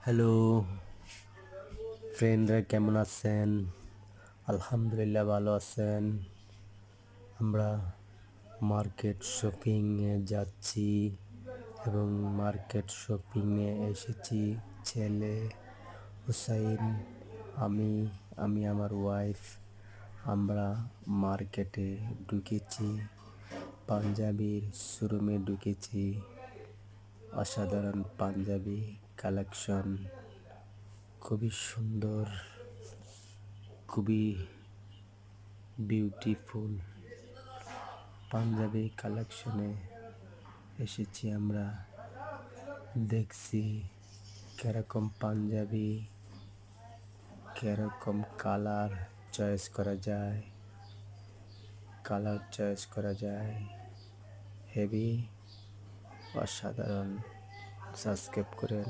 Hello ফ্রেন্ডরা, কেমন আছেন? আলহামদুলিল্লাহ ভালো আছেন। আমরা মার্কেট শপিংয়ে যাচ্ছি এবং মার্কেট শপিংয়ে এসেছি। ছেলে হুসাইন, আমি আমি আমার ওয়াইফ, আমরা মার্কেটে ঢুকেছি। পাঞ্জাবির শোরুমে ঢুকেছি। অসাধারণ পাঞ্জাবি কালেকশন, খুবই সুন্দর, খুবই বিউটিফুল পাঞ্জাবি কালেকশনে এসেছি। আমরা দেখছি কিরকম পাঞ্জাবি, কিরকম কালার চয়েস করা যায়। হেভি অসাধারণ। সাবস্ক্রাইব করেন।